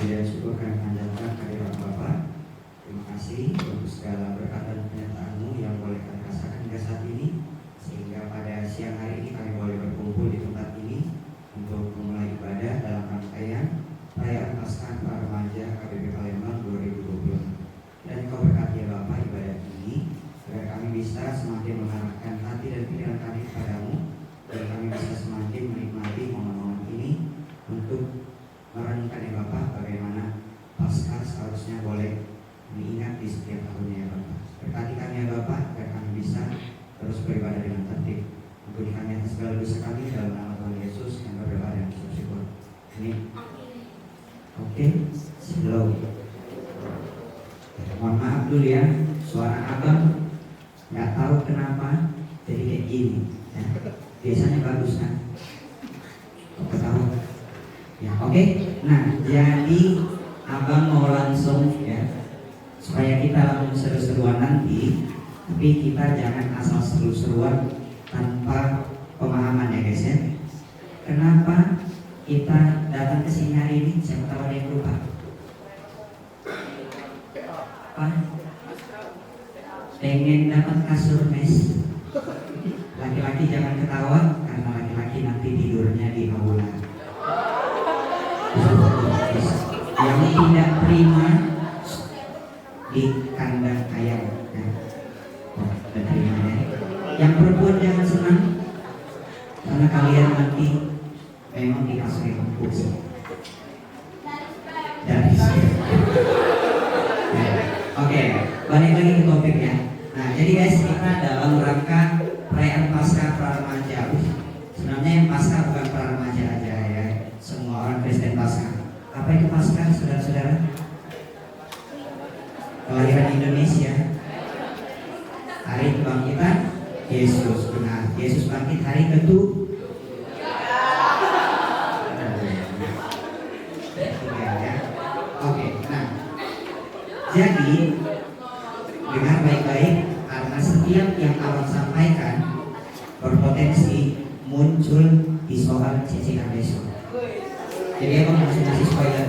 puji dan syukur kami panjatkan kehadirat Bapa. Terima kasih untuk segala berkat dan penyertaan-Mu yang boleh kami rasakan hingga saat ini, sehingga pada siang hari ini kami boleh berkumpul di tempat ini untuk memulai ibadah dalam rangkaian perayaan Paskah para remaja KBP Palembang 2020. Dan Kau berkati ya Bapa ibadah ini, agar kami bisa semakin mengarahkan hati dan pikiran kami kepadamu, dan kami bisa semakin menikmati momen-momen ini untuk merenungkan ya Bapak bagaimana Paskah seharusnya boleh diingat di setiap tahunnya ya Bapak. Berkati kami ya Bapak agar kami bisa terus beribadah dengan tertib. Ampuni kami atas segala dosa kami dalam nama Tuhan Yesus yang berdoa dan bersyukur. Amin. Oke, slow. Mohon maaf dulu ya, suara abang nggak tahu kenapa jadi kayak gini. Ya. Biasanya bagus kan? Ketawa. Ya, oke. Nah, jadi abang mau langsung ya, supaya kita langsung seru-seruan nanti, tapi kita jangan asal seru-seruan tanpa pemahaman ya guys ya. Kenapa kita datang ke sini hari ini? Siapa tahu ada yang lupa? Apa? Pengen dapat kasur mes. Laki-laki jangan ketawa karena laki-laki nanti tidurnya di aula. Yang tidak terima di kandang ayam ya. Oh, terima ya. Yang perempuan jangan senang karena kalian nanti memang dikasih empuk dari ya. Oke, balik lagi ke topiknya. Nah, jadi guys, kita dalam rangka perayaan Paskah para remaja. Sebenarnya yang Paskah bukan para remaja aja ya, semua orang Kristen Paskah. Apa itu Paskah, saudara-saudara? Kelahiran Indonesia, hari kebangkitan Yesus. Benar, Yesus bangkit hari ke-7. Oke, nah, jadi dengar baik-baik karena setiap yang abang sampaikan berpotensi muncul di soal cicilan besok. Jadi abang langsung kasih spoiler.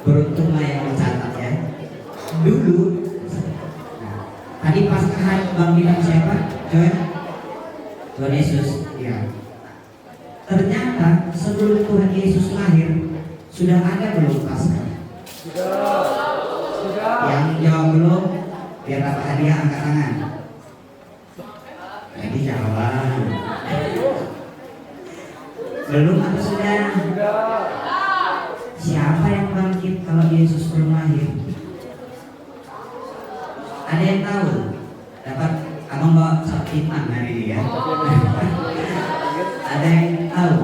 Beruntunglah yang mencatat ya. Dulu, nah, tadi Paskah kebangkitan siapa? Tuhan Yesus. Ya. Ternyata sebelum Tuhan Yesus lahir sudah ada belum Paskah? Sudah. Yang jawab belum, biar dapat hadiah angkat tangan. Jadi jawab. Belum atau sudah? Siapa yang bangkit kalau Yesus belum lahir? Ada yang tahu? Dapat abang bawa sabtitan hari ini ya. Ada yang tahu?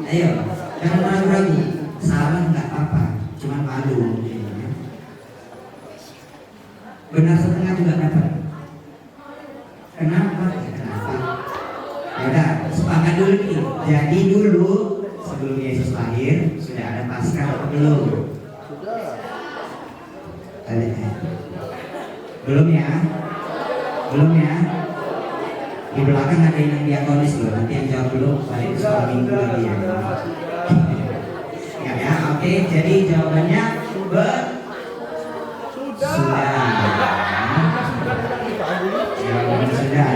Ayo, jangan ragu-ragu. Salah nggak apa-apa, cuma malu mungkin. Ya. Benar setengah juga dapat. Kenapa? Kenapa? Ya udah, sepakat dulu nih. Jadi dulu sebelum Yesus lahir sudah ada Paskah atau belum? Belum ya? Belum ya? Di belakang ada yang diakonis loh. Nanti yang jawab belum balik sekolah minggu lagi ya. Ya, oke. Jadi jawabannya sudah. Jawabannya sudah.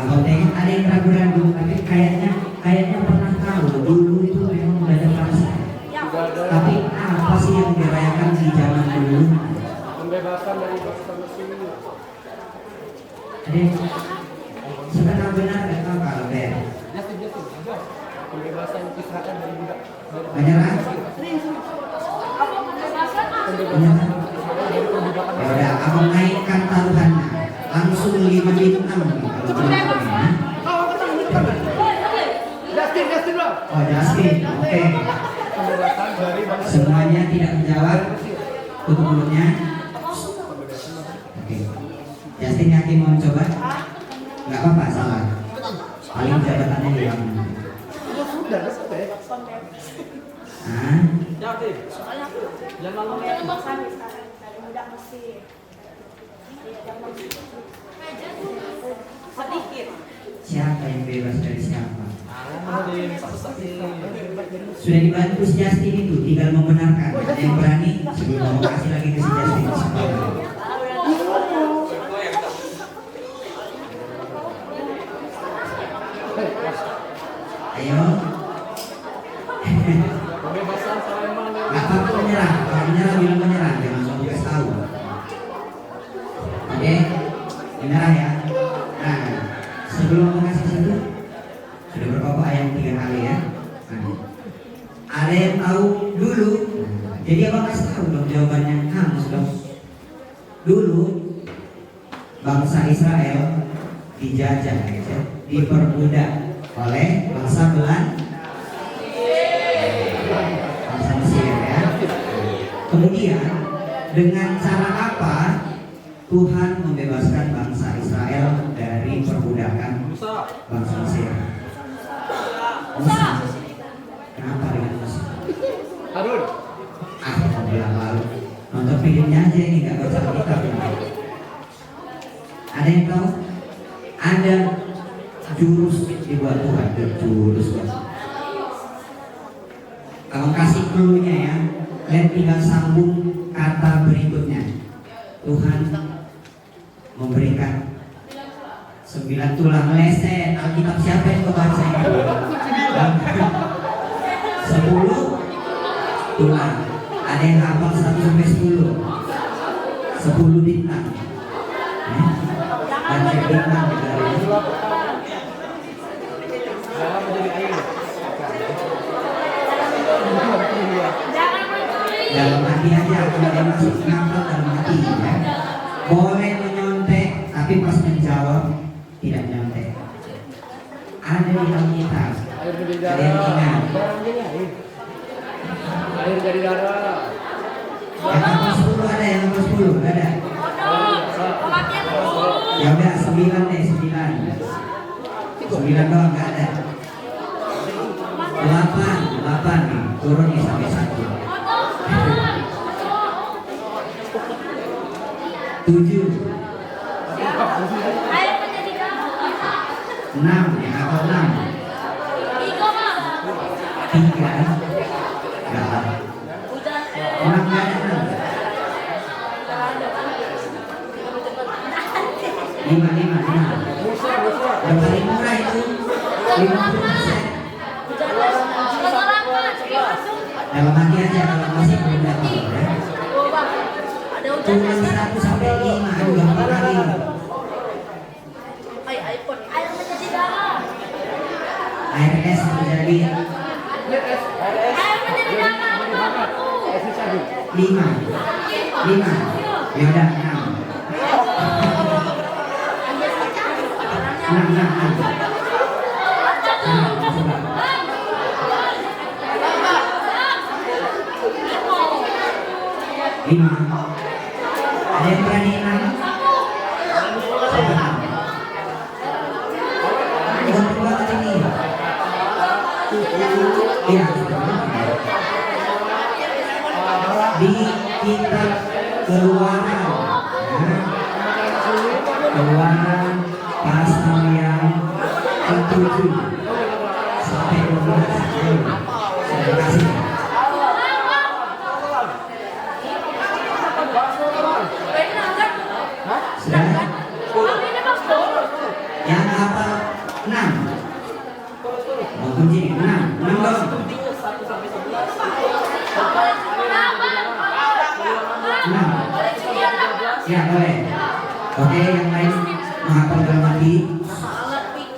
Abang tengok ada yang ragu-ragu, tapi kayaknya pernah tahu dulu itu memang udah ada Paskah. Tapi apa sih yang dirayakan di zaman dulu? Pembebasan dari bangsa Mesir. Ada yang setengah benar atau kalau ber? Pembebasan Israel dari budak. Menyerah? Menyerah. Ya udah, abang naikkan taruhannya langsung 5 bintang nih kalau Justin bro. Oh Justin, oke. Semuanya tidak menjawab, tutup mulutnya. Oke. Justin yakin mau coba? Nggak apa-apa, salah. Paling jabatannya hilang. Hah? Siapa yang bebas dari siapa? Sudah dibantu si Justin itu, tinggal membenarkan. Ada yang berani? Sebelum kamu kasih lagi ke si Justin. Ayo. Gak apa-apa menyerah. Kalau menyerah bilang menyerah, jangan langsung kasih tahu. Oke, menyerah ya. Nah, sebelum mengasih satu, sudah berapa ayam 3 kali ya. Nah, ada yang tahu dulu? Jadi abang kasih tahu dong jawabannya. Hangus dong. Dulu bangsa Israel dijajah, ya, diperbudak oleh bangsa Belanda, bangsa Mesir ya. Kemudian dengan cara apa Tuhan membebaskan bangsa Israel dari perbudakan bangsa Mesir? Musa. Kenapa dengan Musa? Harun. Mau bilang lalu nonton filmnya aja, ini nggak baca kitab. Ada yang tahu? Ada jurus dibuat Tuhan, jurus. Kalau kasih clue-nya ya, kalian tinggal sambung kata berikutnya. Tuhan memberikan 9 tulang leset. Alkitab siapa yang kebaca itu? 10 tulang. Ada yang hafal 1 sampai 10. 10 bintang. Banyak bintang di dalam. Dalam hati aja, kalau dia masih ngapal dalam hati ya. Boleh menyontek, tapi pas menjawab tidak menyontek. Ada di dalam kita. Ada yang ingat. Air dari darah. Yang hafal 10 ada, yang hafal 10 ada. Ya udah 9 deh, 9. 9 doang nggak ada. 8 nih, turun nih sampai 1. 7. 6, yang hafal 6. 3. Nggak ada. 6 nggak ada 6. 5. Yang paling murah itu 50%. Dalam hati aja kalau masih belum dapat ya. Tulis 1 sampai 5 juga kali. Air es menjadi 5. Ya udah 6. 5. Ada yang berani 6? Udah berbuat ini. Iya. Di kitab Keluaran. Keluaran pasal yang ke-7 sampai 12. Saya kasih. Sudah? Yang apa? 6. Mau kunci 6 dong. 6. Ya boleh. Oke, yang lain menghafal dalam hati.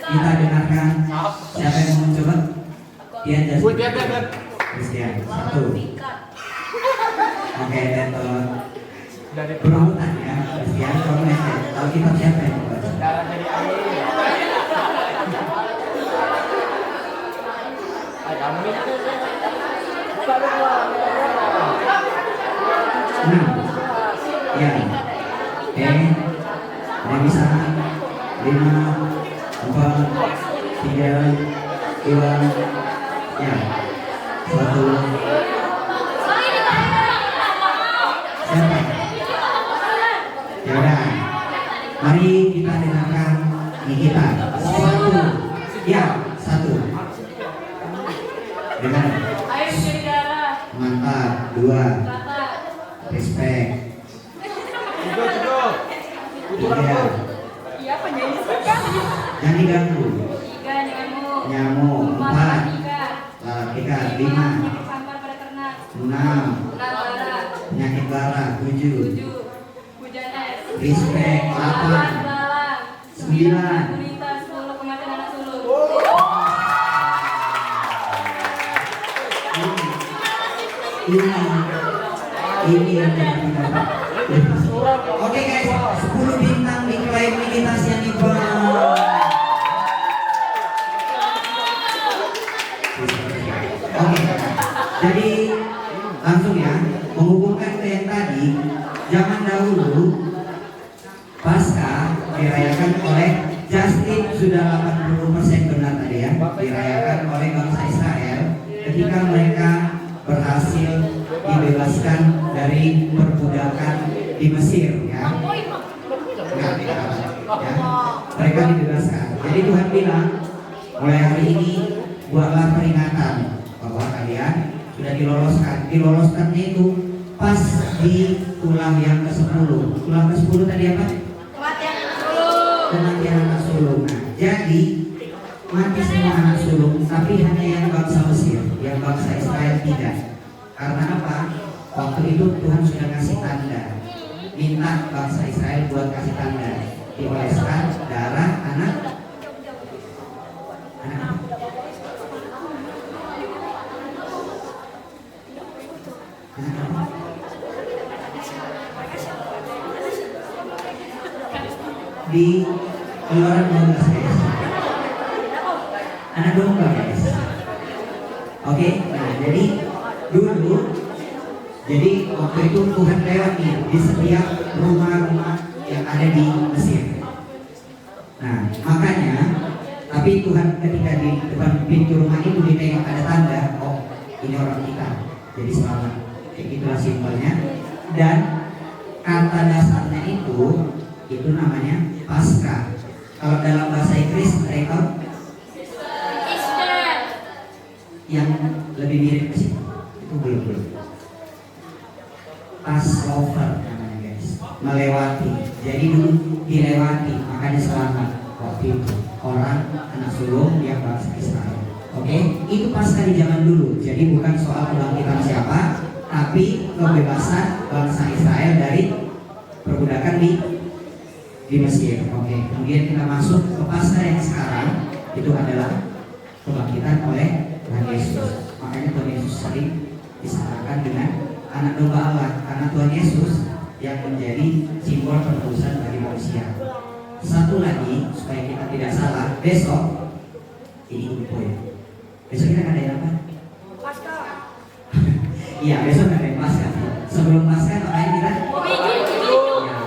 Kita dengarkan. Siapa yang mau mencoba? Dia Christian 1. Oke, Beton. Berurutan ya, Christian. Kamu nenek. Kalau kita siapa yang mau baca? Darah jadi air. Kamu itu. 6. Ya. Oke. Ada bisa 5, 4, 3, 2, ya. 1. Siapa? Ya udah. Mari kita dengarkan Nikita. 1. Ya, 1. Dengar. Mantap. 2. respect. Juga. Tiga, Iya, penyanyi suka. jangan diganggu. 3, nyamuk. Nyamuk. 4, Empat, tiga. tiga, 5, lima, penyakit sampar pada ternak. 6, 6, darah. penyakit darah. 7, 7, hujan es. respect. 8, 8, belalang. 9, gurita. 10, kematian anak sulung. ini yang benar-benar. Oke guys, 10 bintang diklaim Nikita Sianipar. Oke, jadi langsung ya, menghubungkan ke yang tadi, zaman dahulu Pasca dirayakan oleh Justin sudah 80% benar tadi ya, dirayakan oleh bangsa Israel ketika mereka berhasil dibebaskan dari perbudakan di Mesir ya. Enggak, ya. Mereka dibebaskan. Jadi Tuhan bilang, mulai hari ini buatlah peringatan bahwa kalian sudah diloloskan. Diloloskannya itu pas di tulang yang ke-10. Tulang ke-10 tadi apa? Kematian anak sulung. Kematian anak sulung. Nah, jadi mati semua anak sulung, tapi hanya yang bangsa Mesir, yang bangsa Israel tidak. Karena apa? Waktu itu Tuhan sudah kasih tanda, minta bangsa Israel buat kasih tanda, dioleskan darah anak di Keluaran 12 guys. Anak domba guys. Oke, nah jadi dulu, jadi waktu itu Tuhan lewat nih di setiap rumah-rumah yang ada di Mesir. Nah makanya, tapi Tuhan ketika di depan pintu rumah itu ditengok ada tanda, oh ini orang kita, jadi selamat. Kayak gitulah simpelnya. Dan kata dasarnya itu namanya Pasca. Kalau dalam bahasa Inggris mereka Easter. yang lebih mirip ke situ itu belum. Passover namanya guys, melewati. Jadi dulu dilewati, makanya selamat waktu itu orang anak sulung yang bangsa Israel. Oke, itu Pasca di zaman dulu. Jadi bukan soal kebangkitan siapa, tapi kebebasan bangsa Israel dari perbudakan di Mesir. Oke, kemudian kita masuk ke Pasca yang sekarang, itu adalah kebangkitan oleh Tuhan Yesus. Makanya Tuhan Yesus sering disamakan dengan anak domba Allah, karena Tuhan Yesus yang menjadi simbol penebusan bagi manusia. Satu lagi supaya kita tidak salah, besok ini info ya. Besok kita ngadain apa? Pasca. Iya, besok ngadain Pasca. Sebelum Pasca ngapain kita? Ya,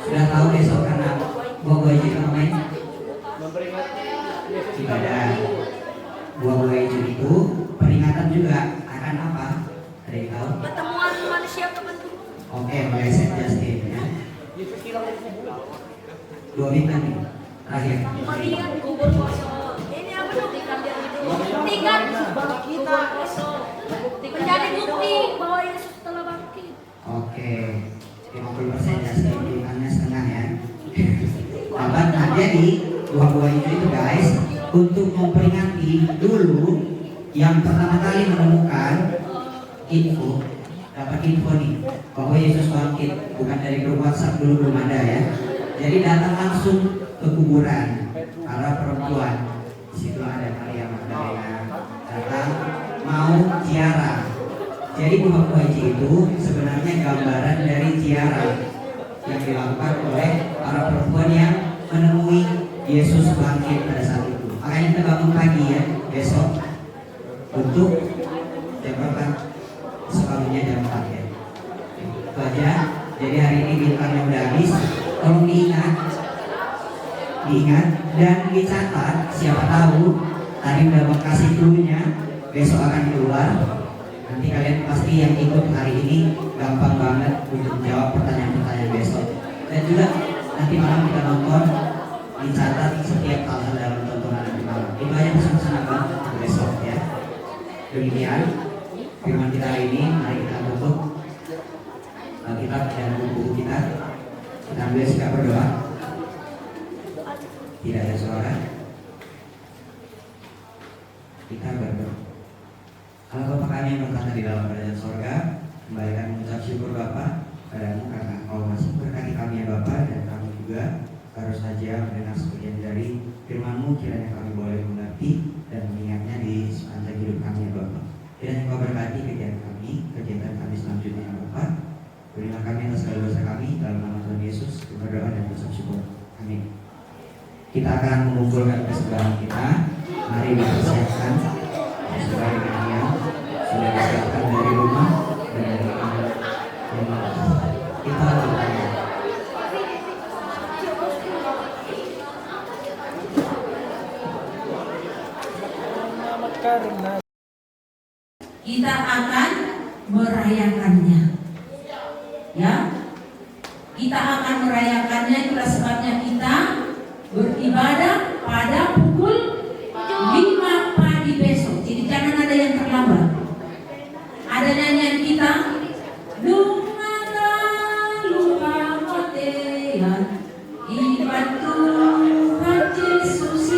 sudah tahu besok karena buah hijau ngapain? Memperingati Yesus Ibadah. Buah hijau itu peringatan juga akan apa? Ada yang tahu? Pertemuan manusia kebentuk. Oke, meleset Justin ya. Yesus hilang dari kuburan. 2 bintang nih. Terakhir. Melihat kubur kosong. Ini apa dong? Buktikan kita kosong. Menjadi bukti bahwa Yesus telah bangkit. Oke. 50% Justin, bintangnya setengah ya. Nah, jadi buah-buah itu guys, untuk memperingati dulu yang pertama kali menemukan info, dapat info nih bahwa Yesus bangkit, bukan dari grup WhatsApp, dulu belum ada ya. Jadi datang langsung ke kuburan para perempuan. Di situ ada Maria Magdalena datang mau ziarah. Jadi buah haji itu sebenarnya gambaran dari ziarah yang dilakukan oleh para perempuan yang menemui Yesus bangkit pada saat itu. Makanya kita bangun pagi ya besok untuk jam berapa? Selalunya jam 4 ya. Itu aja. Jadi hari ini bintangnya udah habis. Tolong diingat dan dicatat. Siapa tahu tadi udah kasih clue-nya, besok akan keluar. Nanti kalian pasti yang ikut hari ini gampang banget untuk menjawab pertanyaan-pertanyaan besok. Dan juga nanti malam kita nonton, dicatat setiap hal dalam tontonan nanti malam. Itu aja pesan-pesan abang untuk besok ya. Demikian firman kita hari ini. Mari kita tutup. Kita Alkitab dan buku kita. Kita ambil sikap berdoa. Tidak ada suara. Kita berdoa. Allah Bapa kami yang berkata di dalam kerajaan sorga, kembali kami mengucap syukur Bapa padamu karena Engkau masih berkati kami ya Bapa, dan kami juga harus saja mendengar sebagian dari firman-Mu, kiranya kami boleh mengerti dan mengingatnya di sepanjang hidup kami ya Bapa. Kiranya Engkau berkati kegiatan kami selanjutnya ya Bapa. Berilah kami atas segala dosa kami, dalam nama Tuhan Yesus berdoa dan berucap syukur. Amin. Kita akan mengumpulkan kesebelahan kita. Mari dipersiapkan sesuai dengan yang sudah disiapkan dari rumah dan dari kita lakukan. Kita akan merayakannya, ya. Kita akan merayakannya, itulah sebabnya kita beribadah pada pukul 5 pagi besok. Jadi jangan ada yang terlambat. Ada nyanyian kita, Lumana lupa matea, ibat Tuhan Yesus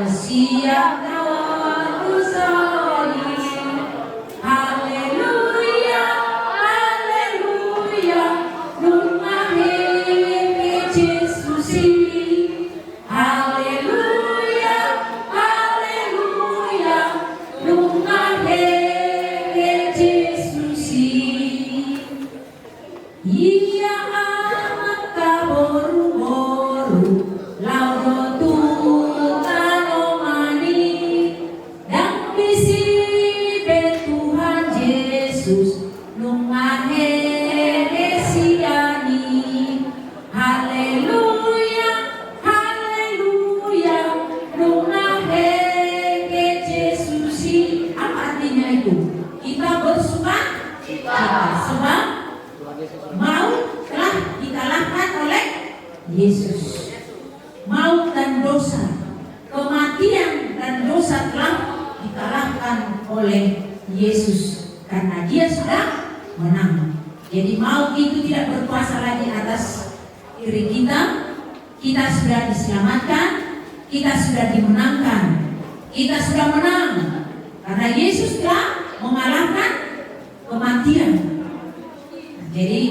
siap waktu soli. Haleluya, haleluya, lumahe Yesus. Haleluya, haleluya, lumahe Yesus. Ia amat kaboru-boru laudo Yesus lungahe siani. Haleluya, haleluya, lungahe Yesus. Apa artinya itu? Kita bersuka cita sebab maut telah dikalahkan oleh Yesus. Maut dan dosa, kematian dan dosa telah dikalahkan oleh Yesus, karena Dia sudah menang. Jadi maut itu tidak berkuasa lagi atas diri kita. Kita sudah diselamatkan, kita sudah dimenangkan, kita sudah menang karena Yesus telah mengalahkan kematian. Jadi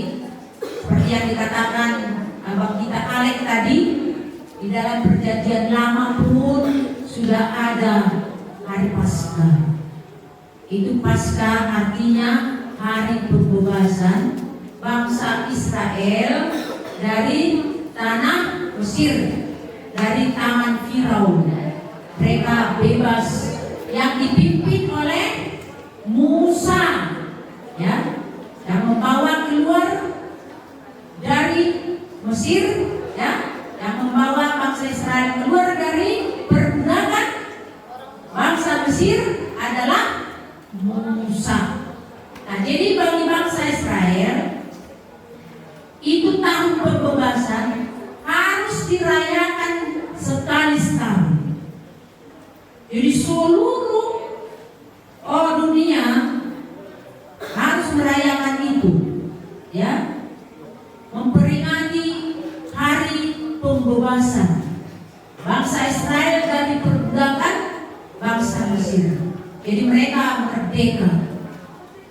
seperti yang dikatakan abang kita Alek tadi, di dalam perjanjian lama pun sudah ada hari Paskah. Itu Paskah artinya hari pembebasan bangsa Israel dari tanah Mesir, dari tangan Firaun. Mereka bebas, yang dipimpin oleh Musa, ya, yang membawa keluar dari Mesir, ya, yang membawa bangsa Israel keluar dari perbudakan bangsa Mesir adalah Musa. Nah, jadi bagi bangsa Israel itu tahun pembebasan harus dirayakan sekali setahun. Jadi seluruh dunia harus merayakan itu, ya, memperingati hari pembebasan bangsa Israel dari perbudakan bangsa Mesir. Jadi mereka merdeka,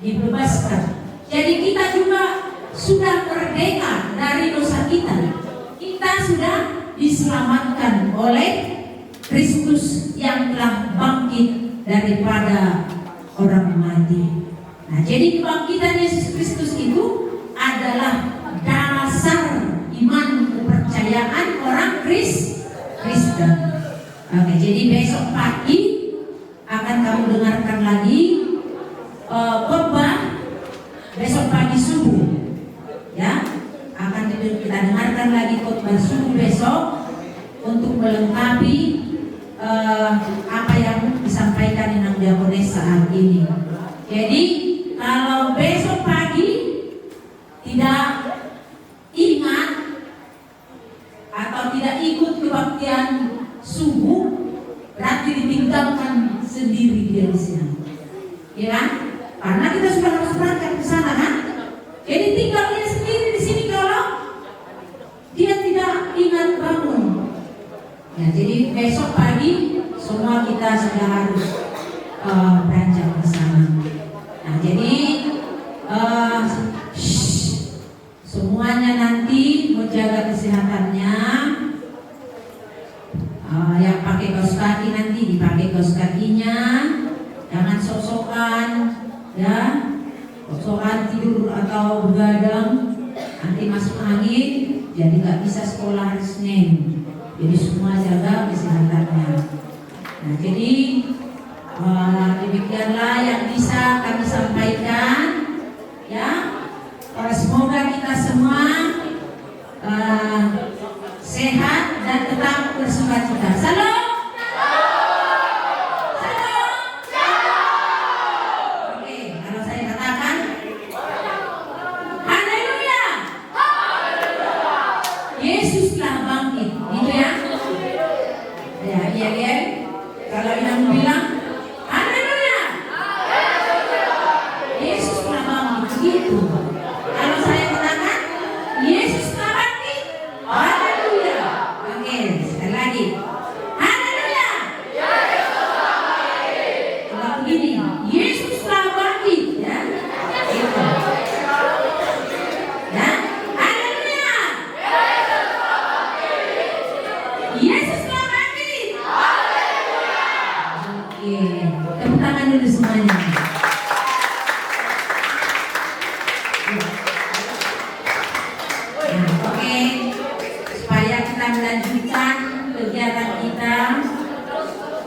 dibebaskan. Jadi kita juga sudah merdeka dari dosa kita. Kita sudah diselamatkan oleh Kristus yang telah bangkit daripada orang mati. Nah, jadi kebangkitan Yesus Kristus itu adalah dasar iman kepercayaan orang Kristen. Oke, jadi besok pagi akan kamu dengarkan lagi khotbah. Besok pagi subuh, ya, akan kita dengarkan lagi khotbah subuh besok untuk melengkapi apa yang disampaikan Inang Diakones saat ini. Jadi kalau besok pagi tidak ingat atau tidak ikut kebaktian subuh, berarti ditinggalkan sendiri di sini. ya kan? Karena kita sudah harus berangkat ke sana kan? Jadi tinggal dia sendiri di sini kalau dia tidak ingat bangun. Ya, jadi besok pagi semua kita sudah harus beranjak ke sana. Nah, jadi semuanya nanti menjaga kesehatannya. Yang pakai kaos kaki nanti dipakai kaos kakinya, jangan sok-sokan, ya, sok-sokan tidur atau begadang, nanti masuk angin, jadi nggak bisa sekolah hari Senin. Jadi semua jaga kesehatannya. Nah, jadi demikianlah yang bisa kami sampaikan, ya. Semoga kita semua sehat dan tetap bersukacita. Salam. Oke, kalau saya katakan haleluya. Yesus telah bangkit, gitu ya. Ya, iya. Kalau yang bilang haleluya. Yesus telah bangkit, gitu. Kalau saya katakan Yesus telah bangkit, haleluya. Oke, sekali lagi. Haleluya. Kalau begini, Yesus telah bangkit, ya. Gitu. Ya, haleluya. Yesus telah bangkit. Oke, tepuk tangan dulu semuanya. Oke, supaya kita melanjutkan kegiatan kita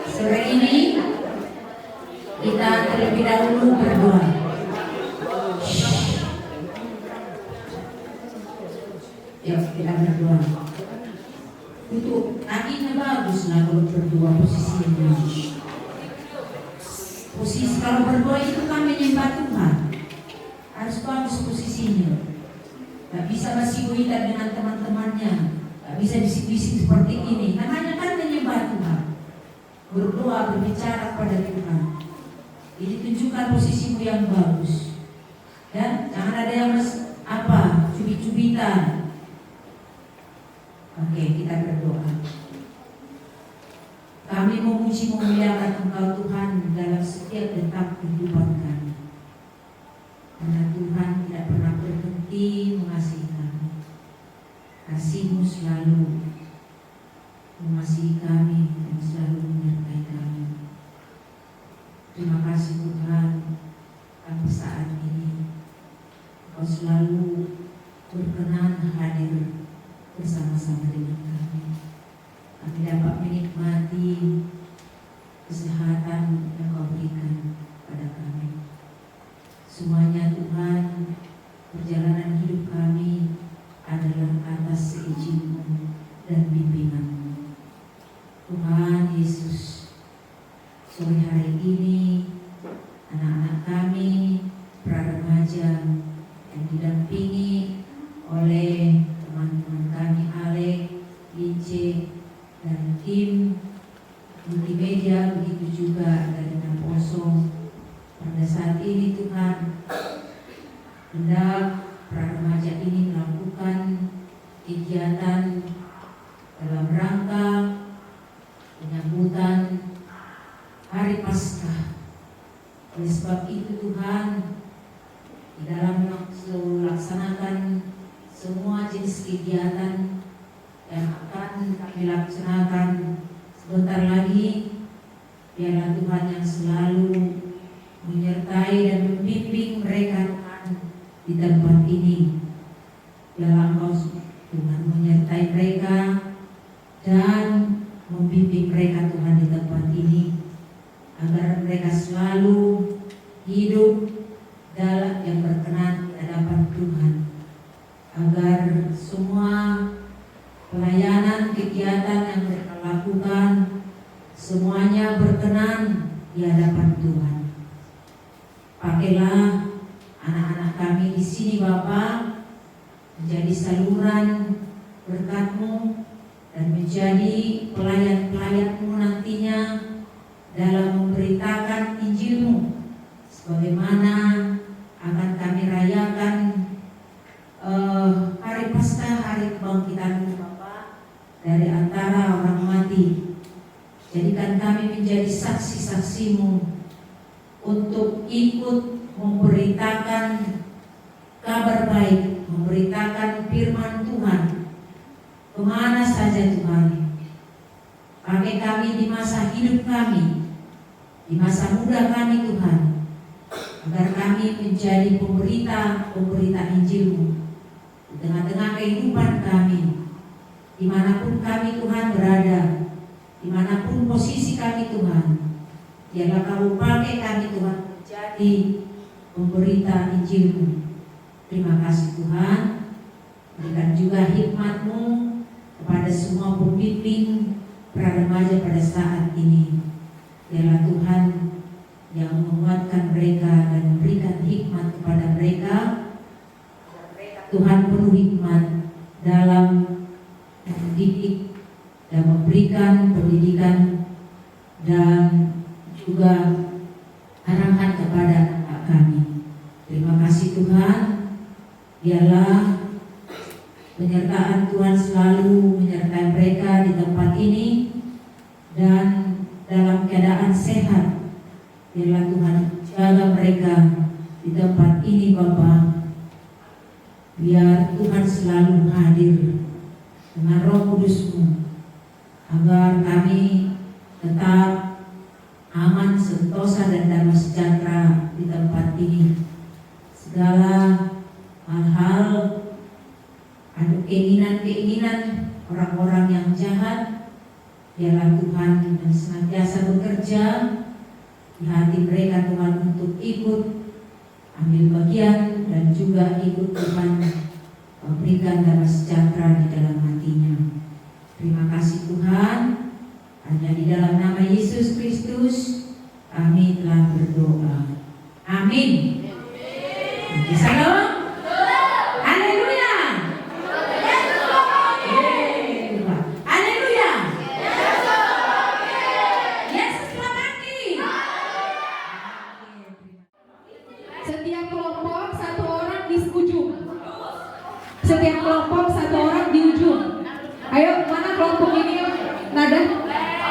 sore ini, kita terlebih dahulu berdoa. Yuk, kita berdoa. Untuk kakinya bagus lah kalau berdoa posisinya. Posisi kalau berdoa itu kan menyembah Tuhan, harus bagus posisinya. Gak bisa masih-masih dengan teman-temannya, gak bisa bisik-bisik seperti ini. Namanya kan menyembah Tuhan, berdoa, berbicara kepada Tuhan. Jadi tunjukkan posisimu yang bagus, ya. Jangan ada yang cubit-cubitan. Oke, kita berdoa. Kami memuji memuliakan Engkau Tuhan dalam setiap detak kehidupan kami. Karena Tuhan tidak pernah berhenti mengasihi kami. Kasih-Mu selalu mengasihi kami dan selalu menyertai kami. Terima kasih Tuhan, sampai saat ini Engkau selalu berkenan hadir bersama-sama dengan kami. Kami dapat menikmati kesehatan yang Kau berikan pada kami. Semuanya Tuhan, perjalanan hidup kami adalah atas seizin-Mu dan bimbingan-Mu. Tuhan Yesus, sore hari ini anak-anak kami, pra-remaja yang didampingi oleh teman-teman kami Alek, Ince, dan tim multimedia, begitu juga dari Naposo. Pada saat ini Tuhan, hendak pra-remaja ini melakukan kegiatan dalam rangka penyambutan Hari Paskah. Oleh sebab itu Tuhan, di dalam melaksanakan semua jenis kegiatan yang akan kami laksanakan sebentar lagi, biarlah Tuhan yang selalu menyertai dan membimbing mereka Tuhan di tempat ini. Biarlah Engkau Tuhan menyertai mereka dan membimbing mereka Tuhan di tempat ini, agar mereka selalu hidup dalam yang berkenan di hadapan Tuhan, agar semua pelayanan kegiatan yang mereka lakukan semuanya berkenan di hadapan Tuhan. Pakailah anak-anak kami di sini Bapa, menjadi saluran berkat-Mu dan menjadi pelayan-pelayan-Mu nantinya dalam memberitakan Injil-Mu Bagaimana akan kami rayakan hari Paskah, hari kebangkitan Bapa dari antara orang mati. Jadikan kami menjadi saksi-saksimu untuk ikut memberitakan kabar baik, memberitakan firman Tuhan kemana saja Tuhan. Pakai kami di masa hidup kami, di masa muda kami Tuhan, agar kami menjadi pemberita Injil-Mu di tengah-tengah kehidupan kami, dimanapun kami Tuhan berada, dimanapun posisi kami Tuhan. Biarlah Kau pakai kami Tuhan menjadi pemberita Injil-Mu. Terima kasih Tuhan. Berikan juga hikmat-Mu kepada semua pembimbing pra-remaja pada saat ini. Biarlah Tuhan yang menguatkan mereka dan memberikan hikmat kepada mereka. Tuhan penuh hikmat dalam mendidik dan memberikan pendidikan dan juga arahan kepada anak kami. Terima kasih Tuhan. Biarlah penyertaan Tuhan selalu menyertai mereka di tempat ini dan dalam keadaan sehat. Biarlah Tuhan jaga mereka di tempat ini Bapa. Biar Tuhan selalu hadir dengan Roh Kudus-Mu agar kami tetap aman, sentosa dan damai sejahtera di tempat ini. Segala hal-hal, ada keinginan-keinginan orang-orang yang jahat, biarlah Tuhan yang senantiasa bekerja di hati mereka Tuhan untuk ikut ambil bagian dan juga ikut Tuhan memberikan damai sejahtera di dalam hatinya. Terima kasih Tuhan. Hanya di dalam nama Yesus Kristus kami telah berdoa. Amin. Salam. Haleluya. Haleluya. Yesus telah bangkit. Setiap kelompok satu orang di ujung. Setiap kelompok satu orang di ujung. Ayo, mana kelompok ini? Nada.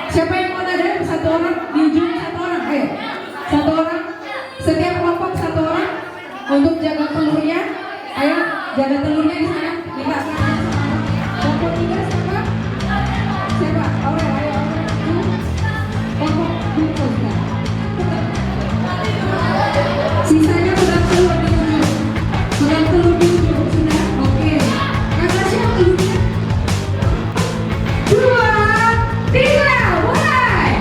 Siapa yang mau nada? Satu orang di ujung, satu orang. Ayo, satu orang. Setiap kelompok satu orang untuk jaga telurnya. Ayo, jaga telurnya di sana. Minta sana. Kelompok 3 siapa? Siapa? Aurel, ayo Aurel. Kelompok 2 sudah. Sisanya sudah telur di ujung. Sudah telur di ujung sudah. Oke. Kakak siapa telurnya? 2, 3, mulai.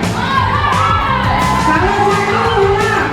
Kalau satu ulang.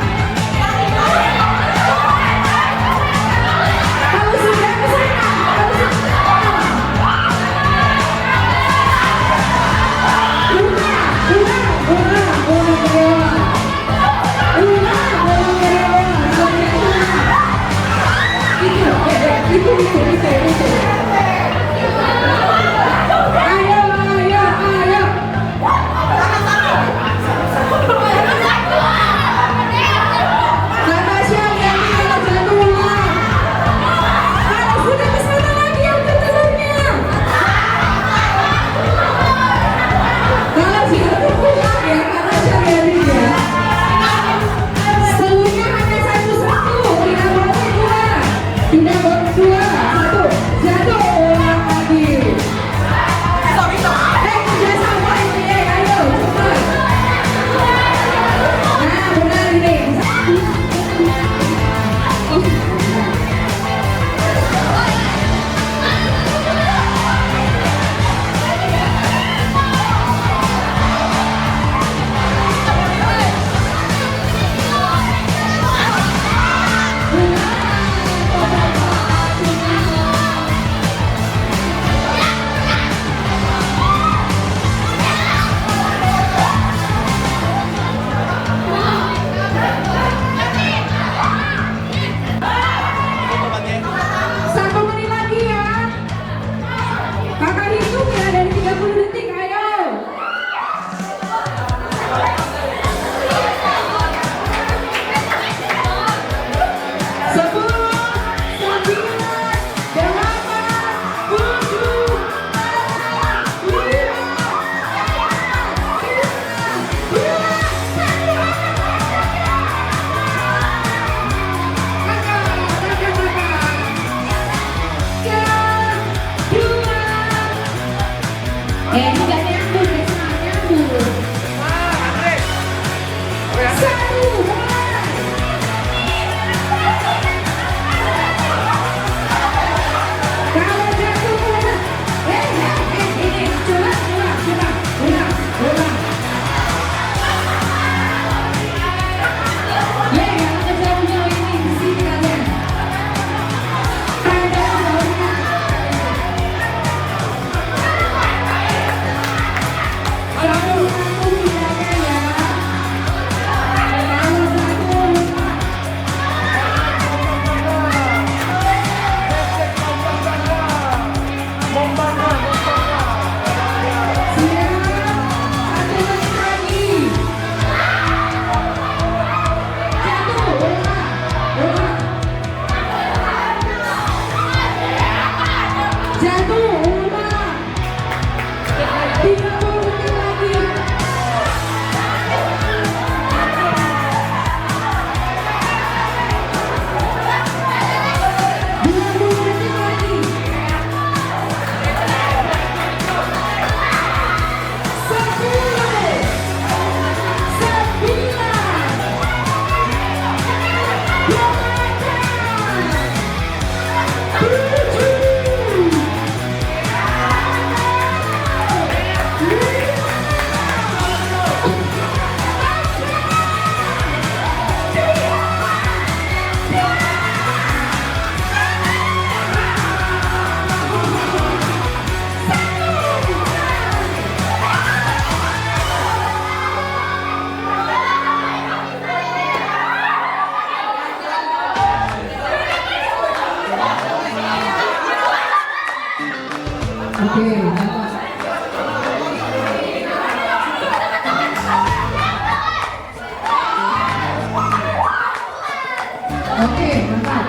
Oke, mantap.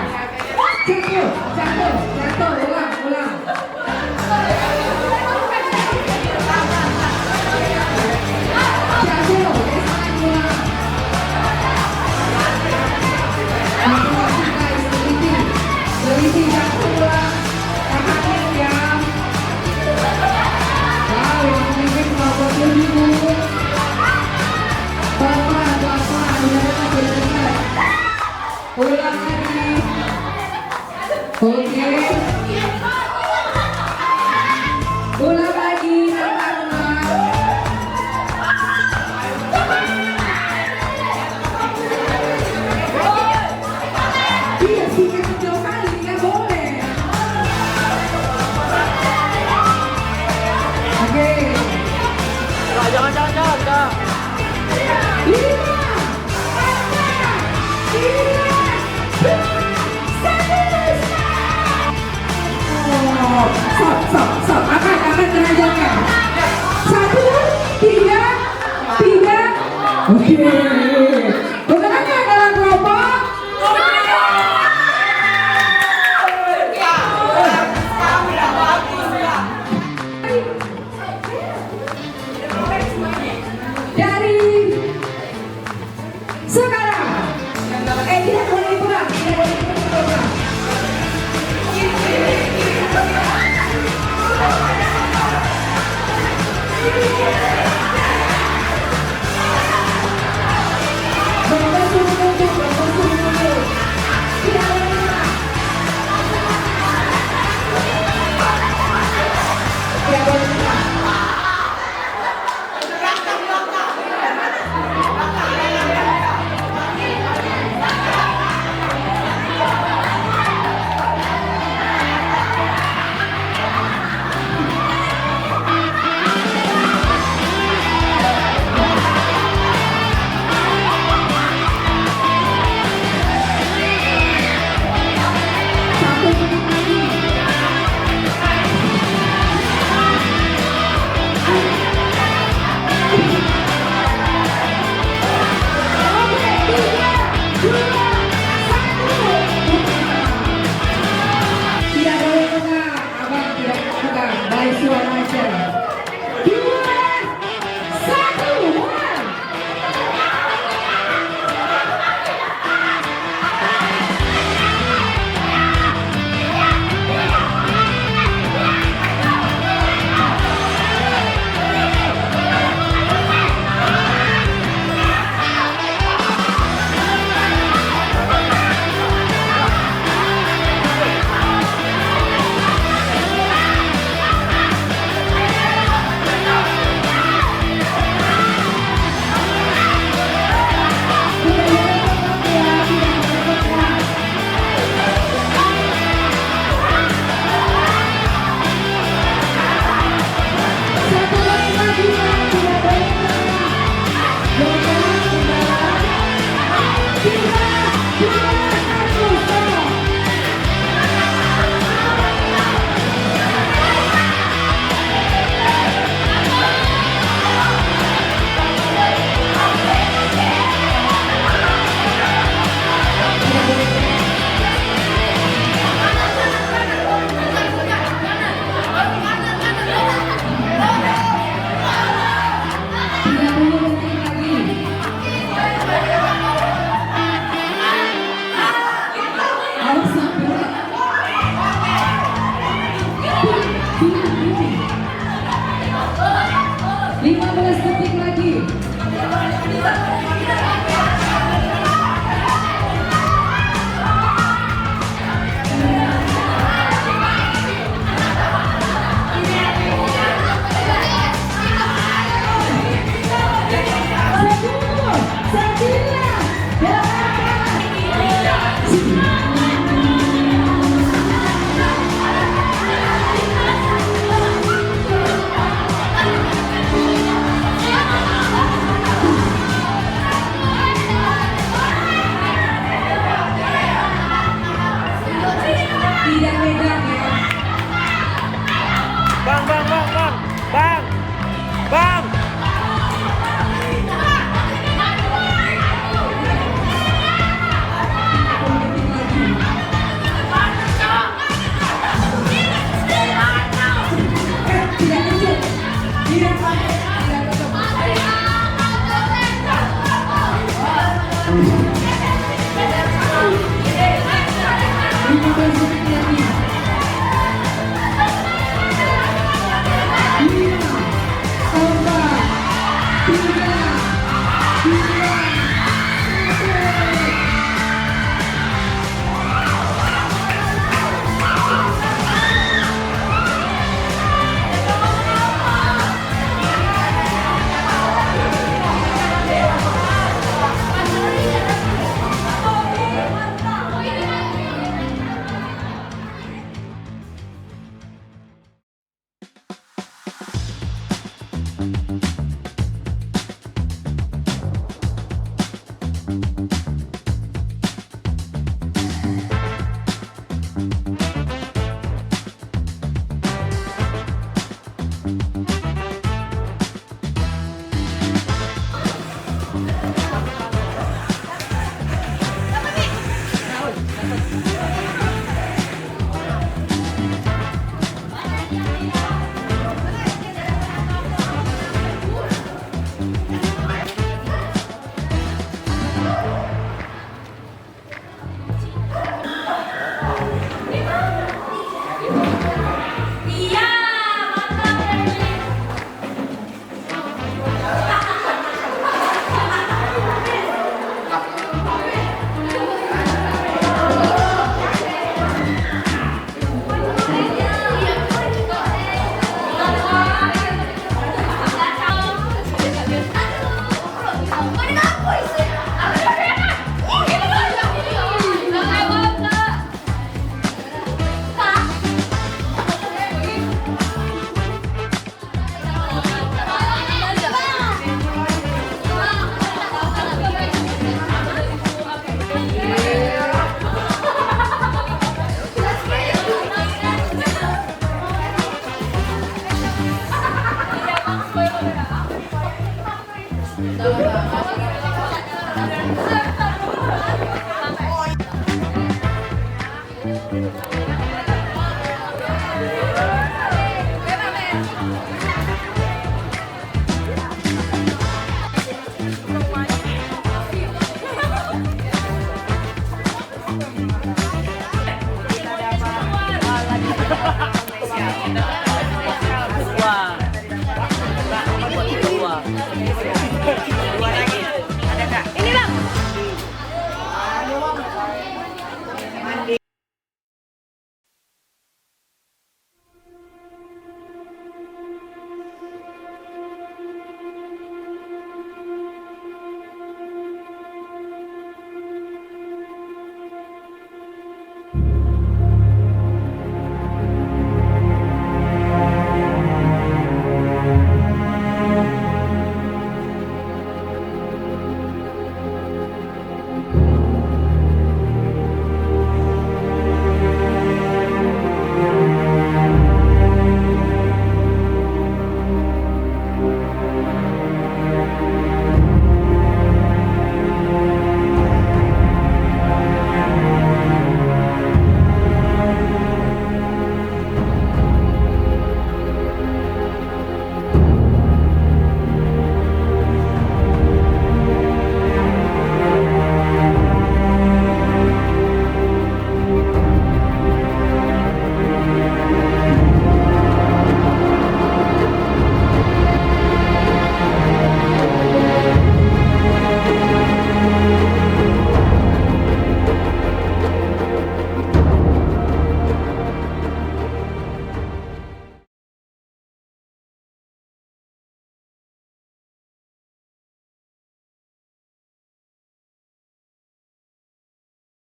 Jatuh, jatuh, jatuh, ulang, ulang. Jatuh, ulang. Masing-masing guys, teliti. Teliti, jatuh, ulang. Tahanin ya. Wow, yang mungkin mau dulu. Pelan-pelan, pelan-pelan, udah dekat. Ulang lagi. Oke. Ulang lagi, ulang. Iya, singkat jauh kali, nggak boleh. Oke. Jangan, jangan. 5, 4, 3, 2, 1. Stop. Akan keranjangnya. 1, 3. Oke. Bagaimana dalam kelompok? Dari sekarang. Tidak boleh pulang. Tidak boleh pulang. Yeah.